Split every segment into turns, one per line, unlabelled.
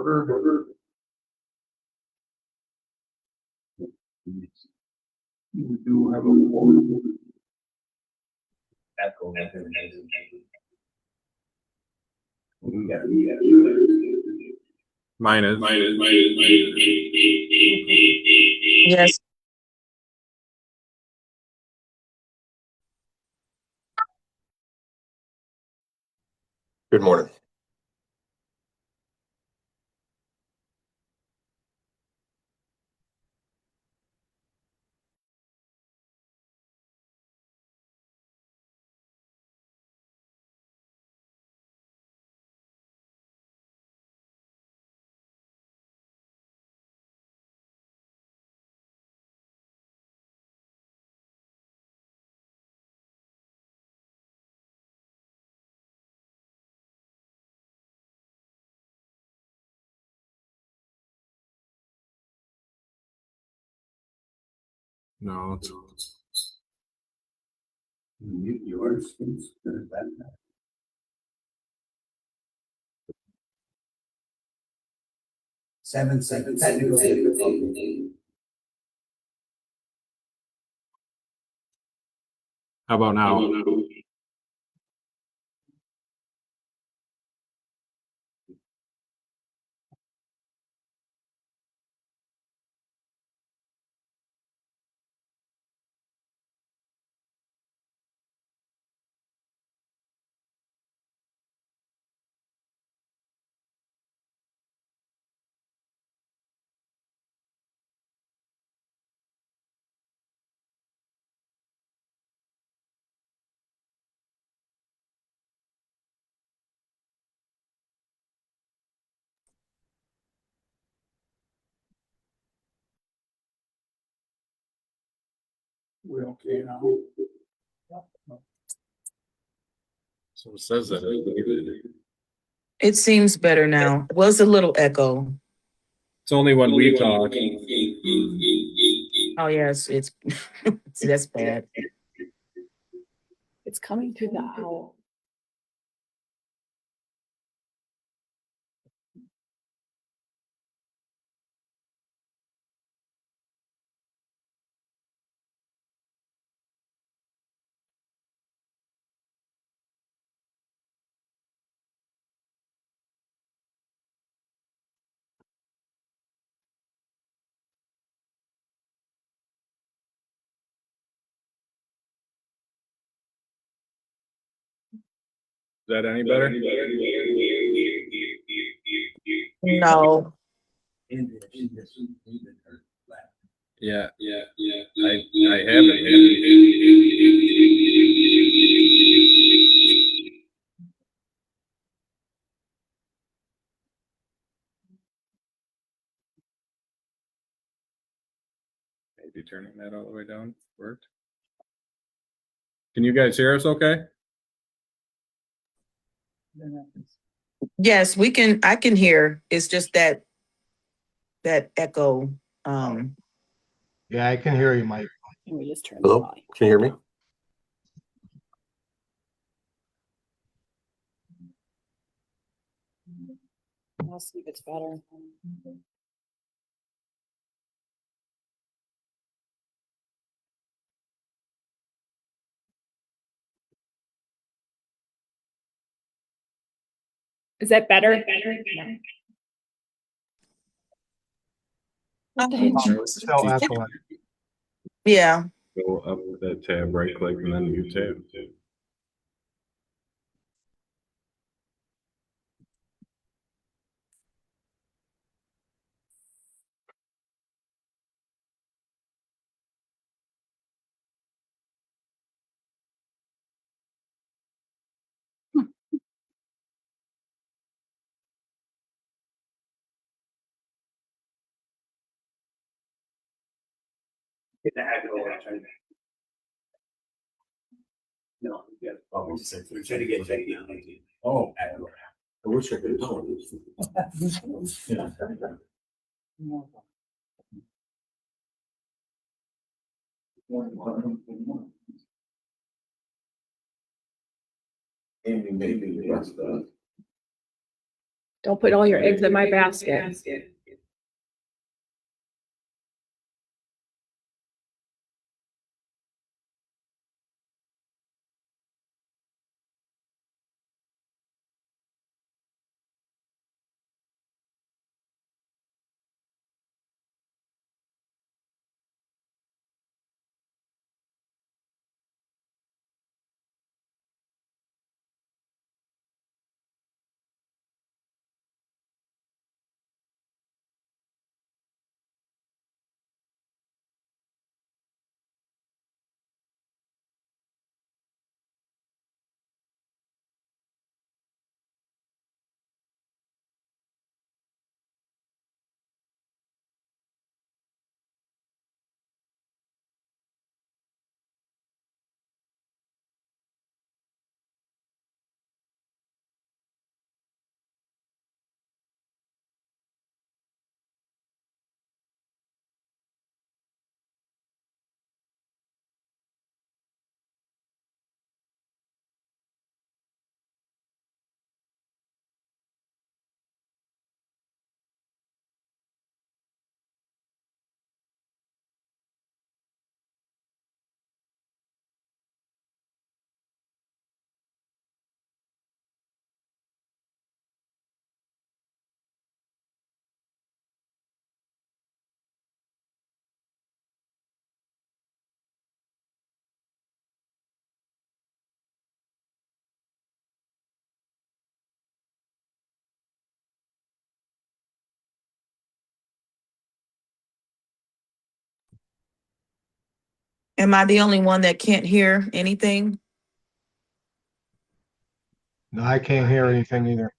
Burger. We do have a quorum. Echo.
Mine is.
Yes.
Good morning. No,
Mute yours. Seven technical difficulty.
how about now?
We okay now?
So it says that.
It seems better now. Was a little echo.
It's only when we talk.
Oh yes, it's see, that's bad.
It's coming through the owl.
Is that any better?
No.
Yeah. I have it. Maybe turning that all the way down worked. Can you guys hear us okay?
Yes, we can. I can hear. It's just that echo.
Yeah, I can hear you, Mike.
Can we just turn
Hello,
the volume?
can you hear me?
I'll see if it's better. Is that better? What the heck?
Still echoing.
Yeah.
Go up that tab, right click, and then new tab.
Get the heck over it. No, yeah. We're trying to get Jackie on. Oh.
I wish I could tell you. Amy, maybe the rest of
Don't put all your eggs in my basket.
Am I the only one that can't hear anything?
No, I can't hear anything either.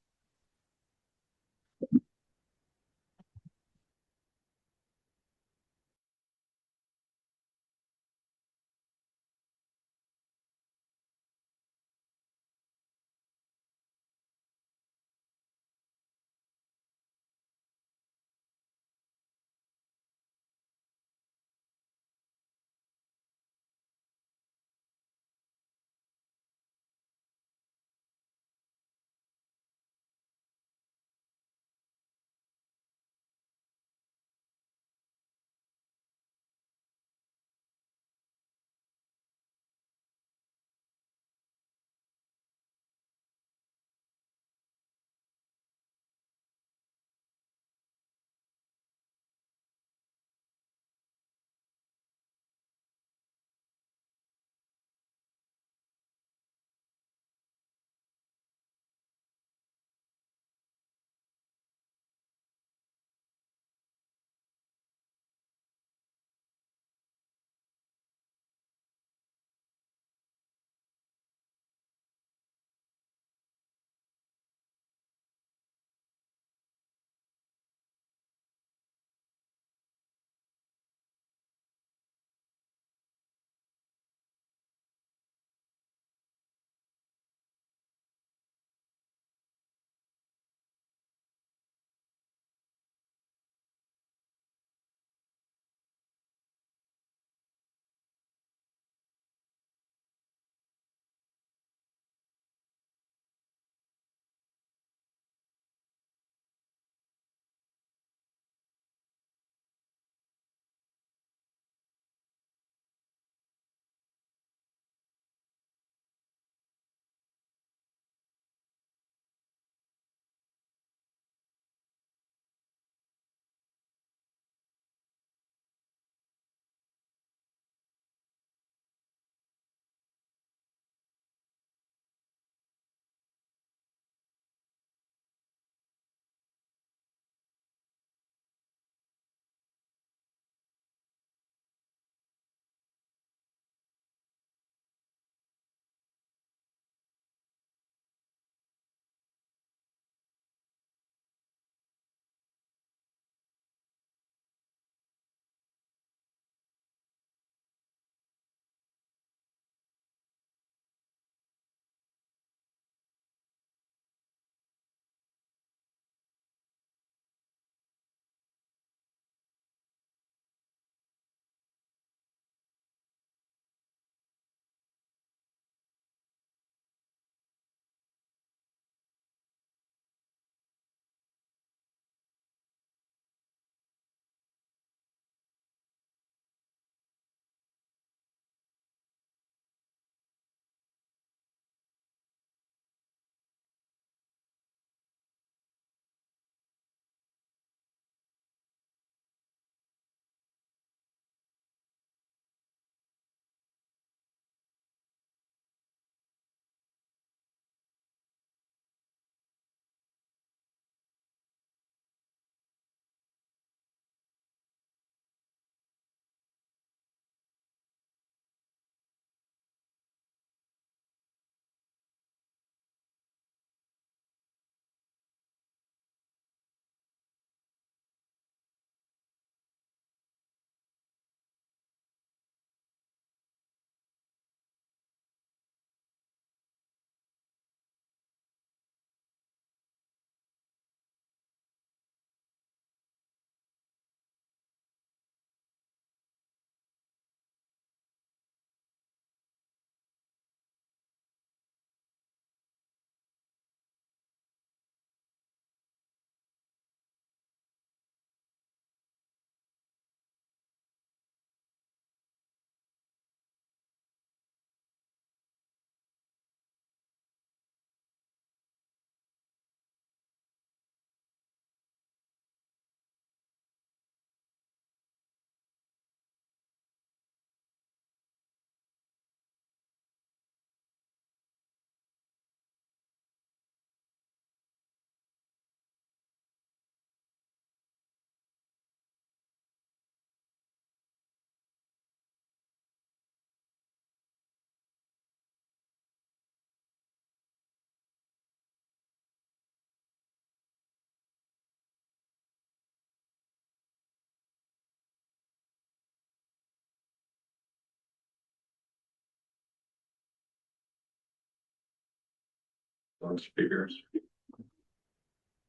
on speakers.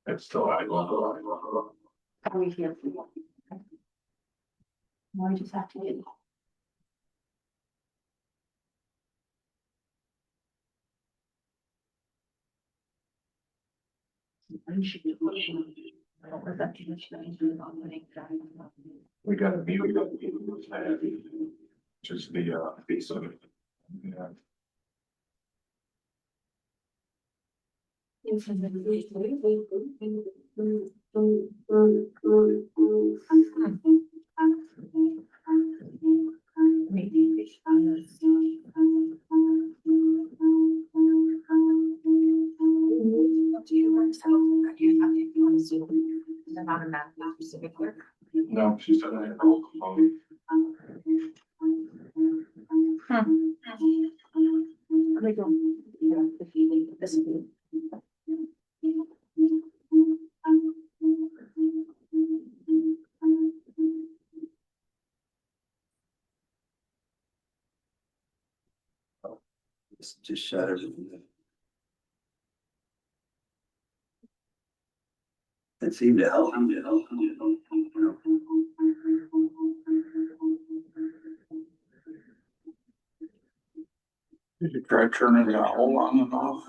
It's still I go.
Are we here? No, we just have to get.
We got a mute. Just the piece of it. Yeah. No, she said I had roll call.
Just shut everything down. It seemed to help.
Did you try turning the whole on and off?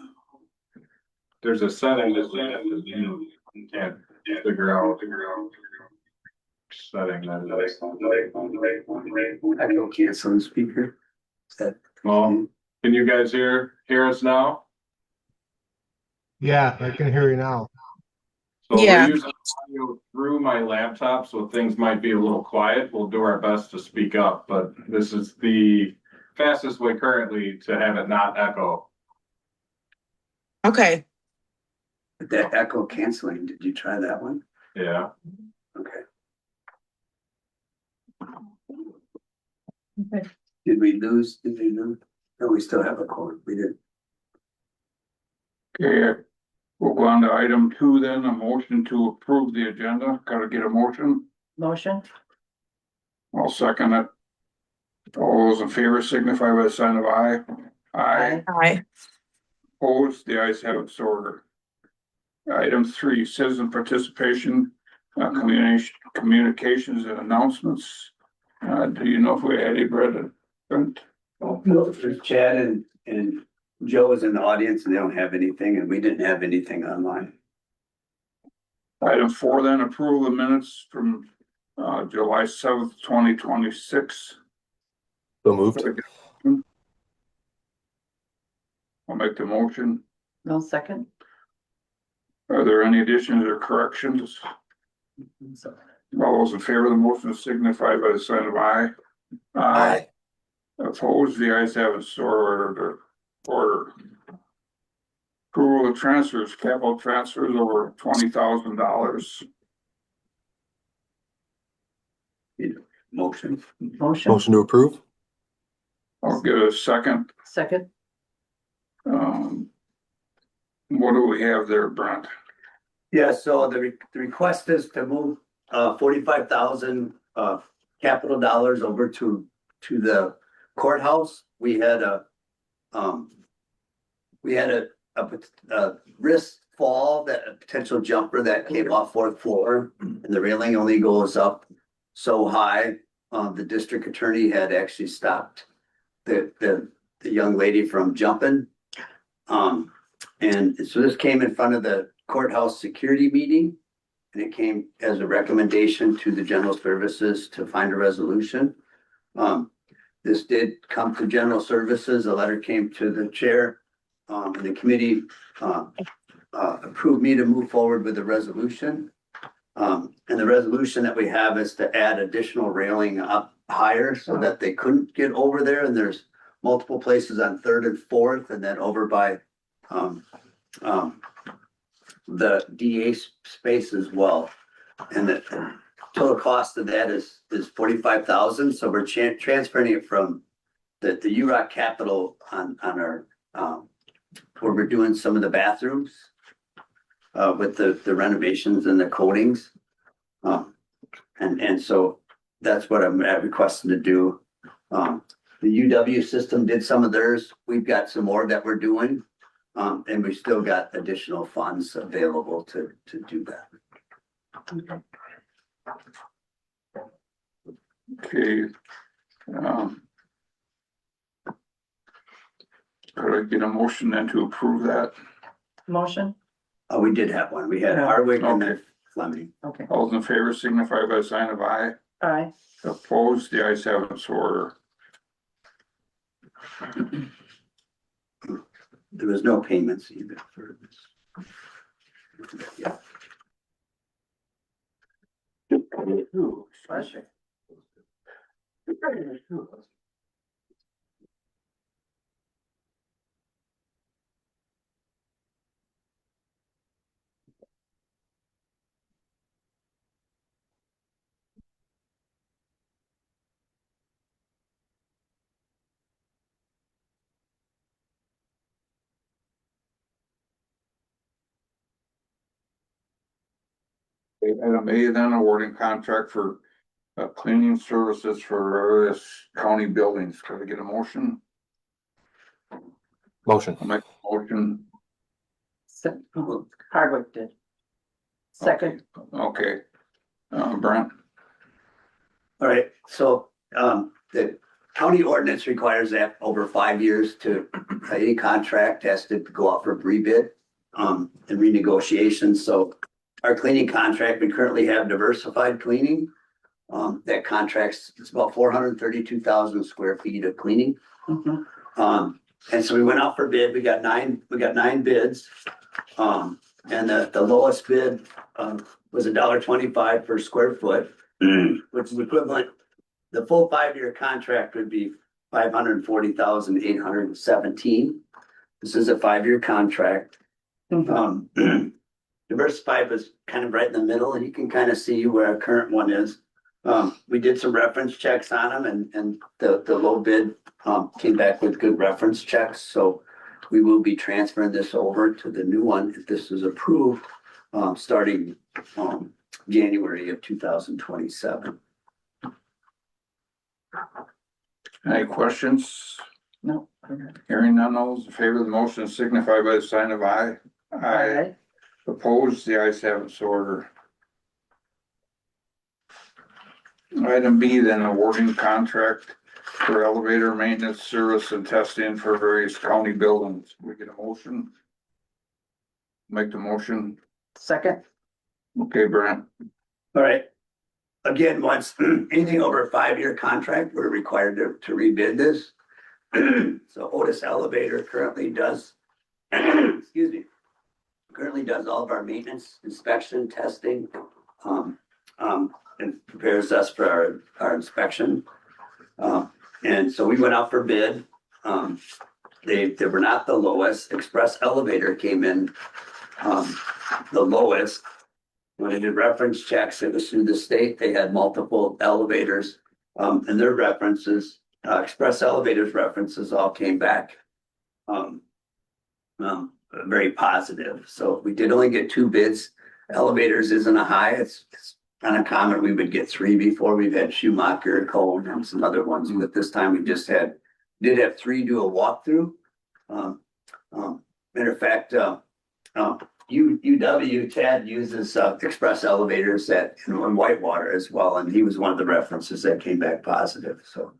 There's a setting that we have to do. You can't figure out. Setting that.
Echo cancel the speaker. Is that?
Well, can you guys hear us now?
Yeah, I can hear you now.
So
Yeah.
we're using audio through my laptop, so things might be a little quiet. We'll do our best to speak up, but this is the fastest way currently to have it not echo.
Okay.
That echo canceling, did you try that one?
Yeah.
Okay. Did we lose? Did they lose? No, we still have a code. We did.
Okay, we'll go on to item 2 then, a motion to approve the agenda. Gotta get a motion.
Motion?
I'll second it. All those in favor signify by the sign of aye. Aye.
Hi.
Opposed, the ayes have it, so ordered. Item 3, citizen participation, communications and announcements. Do you know if we had any, Brenda?
There's Chad and Joe is in the audience and they don't have anything and we didn't have anything online.
Item 4 then, approval of minutes from July 7th, 2026.
So moved.
I'll make the motion.
No second.
Are there any additions or corrections? All those in favor of the motion signify by the sign of aye. Aye. Opposed, the ayes have it, so ordered. Approval of transfers, capital transfers over $20,000.
Motion.
Motion.
to approve?
I'll give a second.
Second.
What do we have there, Brent?
Yeah, so the request is to move 45,000 capital dollars over to the courthouse. We had a wrist fall, that a potential jumper that came off 4th floor, and the railing only goes up so high. The district attorney had actually stopped the young lady from jumping. And so this came in front of the courthouse security meeting, and it came as a recommendation to the general services to find a resolution. This did come to general services. A letter came to the chair, and the committee approved me to move forward with the resolution. And the resolution that we have is to add additional railing up higher so that they couldn't get over there. And there's multiple places on 3rd and 4th, and then over by the DA space as well. And the total cost of that is 45,000. So we're transferring it from the UROC capital on our where we're doing some of the bathrooms with the renovations and the coatings. And so that's what I'm requesting to do. The UW system did some of theirs. We've got some more that we're doing. And we still got additional funds available to do that.
Okay. Could I get a motion then to approve that?
Motion?
We did have one. We had Hardwick and then
Okay.
Fleming.
Okay.
All those in favor signify by a sign of aye.
Aye.
Opposed, the ayes have it, so order.
There was no payments either for this. Yeah.
Pleasure.
Item A, then awarding contract for cleaning services for various county buildings. Could I get a motion?
Motion.
I'll make a motion.
Hardwick did. Second.
Okay. Brent,
All right, so the county ordinance requires that over 5 years to any contract has to go out for rebid and renegotiation. So our cleaning contract, we currently have diversified cleaning. That contract's, it's about 432,000 square feet of cleaning.
Mhm.
And so we went out for bid. We got nine bids. And the lowest bid was $1.25 per square foot, which is equivalent. The full 5-year contract would be 540,817. This is a 5-year contract. Diversified was kind of right in the middle, and you can kind of see where our current one is. We did some reference checks on them, and the low bid came back with good reference checks. So we will be transferring this over to the new one if this is approved, starting January of 2027.
any questions?
No.
Hearing none, all those in favor of the motion signify by the sign of aye.
Aye.
Opposed, the ayes have it, so order. Item B, then awarding contract for elevator maintenance, service and testing for various county buildings. We get a motion? Make the motion.
Second.
Okay, Brent.
All right. Again, once anything over a 5-year contract, we're required to rebid this. So Otis Elevator currently does, excuse me, currently does all of our maintenance, inspection, testing, and prepares us for our inspection. And so we went out for bid. They were not the lowest. Express Elevator came in the lowest. When I did reference checks, it was through the state. They had multiple elevators, and their references, Express Elevator's references all came back very positive. So we did only get 2 bids. Elevators isn't a high. It's kind of common. We would get 3 before. We've had Schumacher, Cone, and some other ones. But this time we just did have 3 do a walkthrough. Matter of fact, UW, Chad uses express elevators in Whitewater as well, and he was one of the references that came back positive. So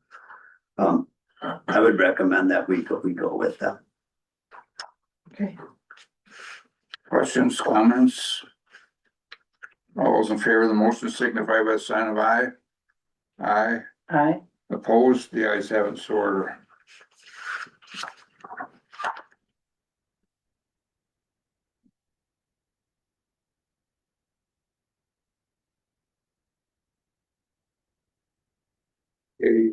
I would recommend that we go with them.
Okay.
Questions, comments? All those in favor of the motion signify by the sign of aye. Aye.
Aye.
Opposed, the ayes have it, so order. Okay.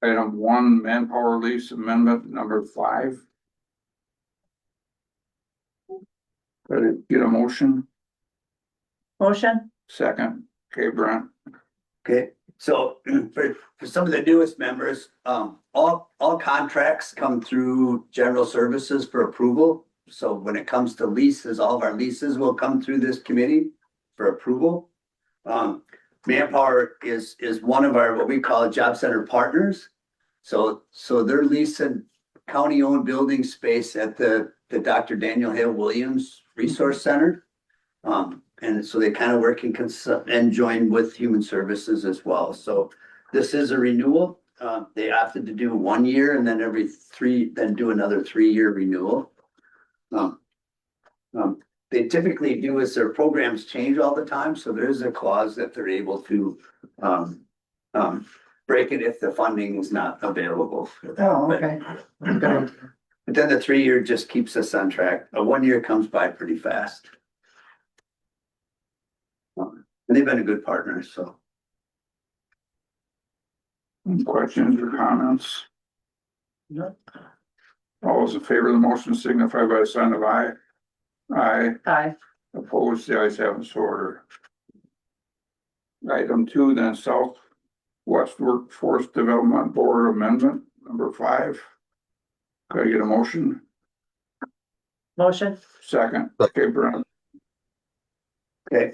Item 1, manpower lease amendment number 5. Ready to get a motion?
Motion?
Second. Okay, Brent.
Okay, so for some of the newest members, all contracts come through general services for approval. So when it comes to leases, all of our leases will come through this committee for approval. Manpower is one of our, what we call job center partners. So they're leasing county-owned building space at the Dr. Daniel Hale Williams Resource Center. And so they kind of work and join with Human Services as well. So this is a renewal. They opted to do 1 year and then then do another 3-year renewal. They typically do as their programs change all the time, so there is a clause that they're able to break it if the funding is not available.
Oh, okay. Good.
But then the 3-year just keeps us on track. A 1 year comes by pretty fast. And they've been a good partner, so.
Any questions or comments?
No.
All those in favor of the motion signify by a sign of aye. Aye.
Aye.
Opposed, the ayes have it, so ordered. Item 2, then Southwest Workforce Development Board Amendment number 5. Could I get a motion?
Motion?
Second, okay, Brent.
Okay.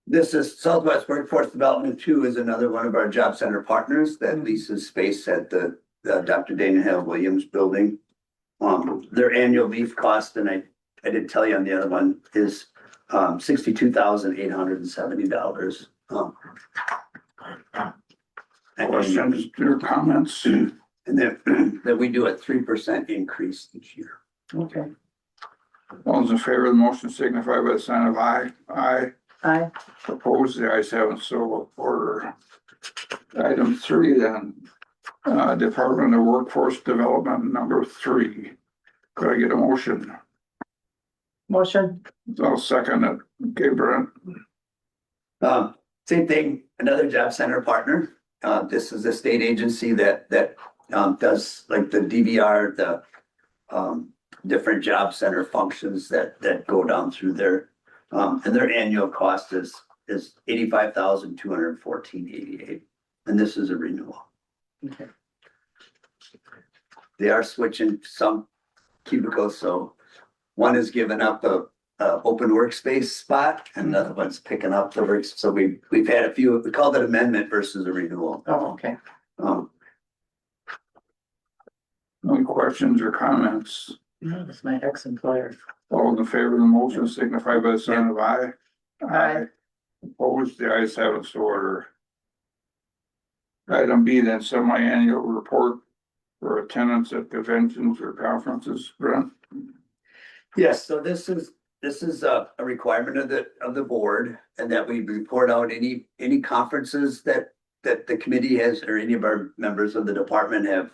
This is Southwest Workforce Development 2 is another one of our job center partners that leases space at the Dr. Daniel Hale Williams building. Their annual lease cost, and I did tell you on the other one, is $62,870.
Questions or comments?
And then we do a 3% increase each year.
Okay.
All those in favor of the motion signify by the sign of aye. Aye.
Aye.
Opposed, the ayes have it, so ordered. Item 3, then, Department of Workforce Development number 3. Could I get a motion?
Motion?
I'll second it. Okay, Brent.
Same thing, another job center partner. This is a state agency that does like the DVR, the different job center functions that go down through there. And their annual cost is $85,214.88. And this is a renewal.
Okay.
They are switching some cubicles, so one is giving up a open workspace spot and another one's picking up the works. So we've had a few, we called it amendment versus a renewal.
Oh, okay.
Any questions or comments?
No, that's my ex-employer.
All in favor of the motion signify by the sign of aye.
Aye.
Opposed, the ayes have it, so ordered. Item B, then semi-annual report for attendance at conventions or conferences, Brent.
Yes, so this is a requirement of the board, and that we report out any conferences that the committee has, or any of our members of the department have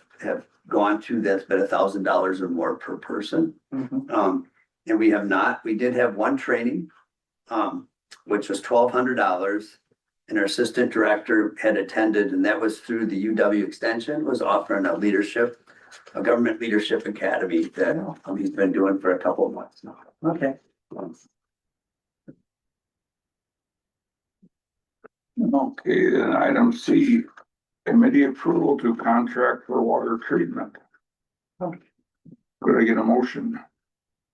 gone to that's been $1,000 or more per person.
Mhm.
And we have not. We did have one training, which was $1,200, and our assistant director had attended, and that was through the UW Extension, was offering a government leadership academy that he's been doing for a couple of months now.
Okay.
Okay, then item C, committee approval to contract for water treatment. Could I get a motion?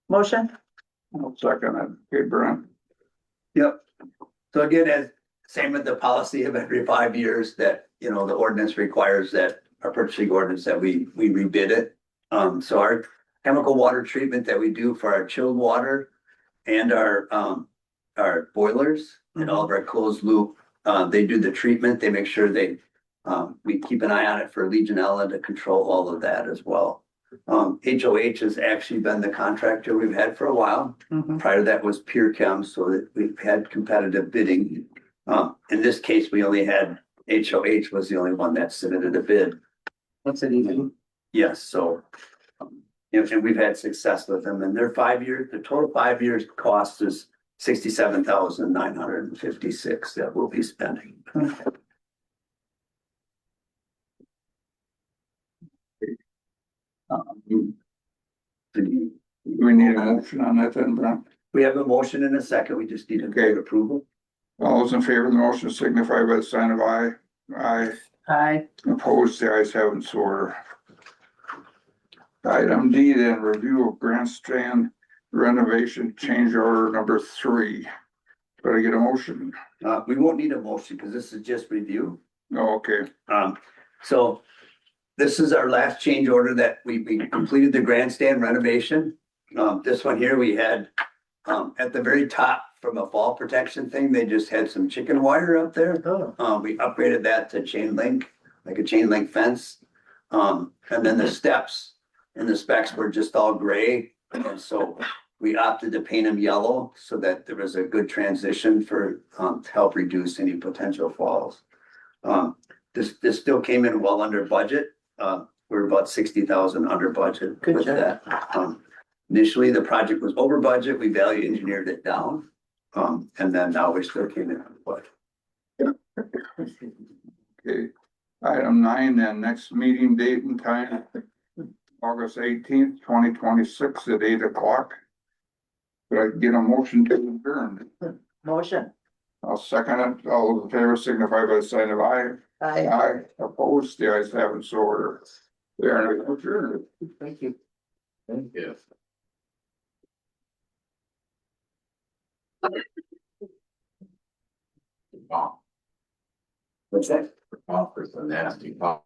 Motion?
I'll second it. Okay, Brent.
Yep. So again, as same with the policy of every 5 years that, the ordinance requires that our purchasing ordinance that we rebid it. So our chemical water treatment that we do for our chilled water and our boilers and all of our closed loop, they do the treatment. They make sure we keep an eye on it for Legionella to control all of that as well. HOH has actually been the contractor we've had for a while.
Mhm.
Prior to that was Pure Chem, so that we've had competitive bidding. In this case, we only had HOH was the only one that submitted a bid.
What's it even?
Yes, so, and we've had success with them, and their the total 5 years cost is $67,956 that we'll be spending.
Do we need a motion on that then, Brent?
We have a motion and a second, we just need a vote approval.
All those in favor of the motion signify by the sign of aye. Aye.
Aye.
Opposed, the ayes have it, so ordered. Item D, then review of grandstand renovation change order number 3. Could I get a motion?
We won't need a motion because this is just review.
Oh, okay.
So this is our last change order that we completed the grandstand renovation. This one here, we had, at the very top from a fall protection thing, they just had some chicken wire up there. We upgraded that to chain link, like a chain link fence. And then the steps and the specs were just all gray. And so we opted to paint them yellow so that there was a good transition for, to help reduce any potential falls. This still came in well under budget. We're about 60,000 under budget
Good
with
job.
that. Initially, the project was over budget. We value engineered it down. And then now we still came in on budget.
Okay, item 9, then next meeting date and time, August 18th, 2026 at 8 o'clock. Could I get a motion to adjourn?
Motion.
I'll second it. All those in favor signify by the sign of aye.
Aye.
Aye, opposed, the ayes have it, so ordered. They are now adjourned.
Thank you.
Yes.
What's that?
Offers a nasty pop.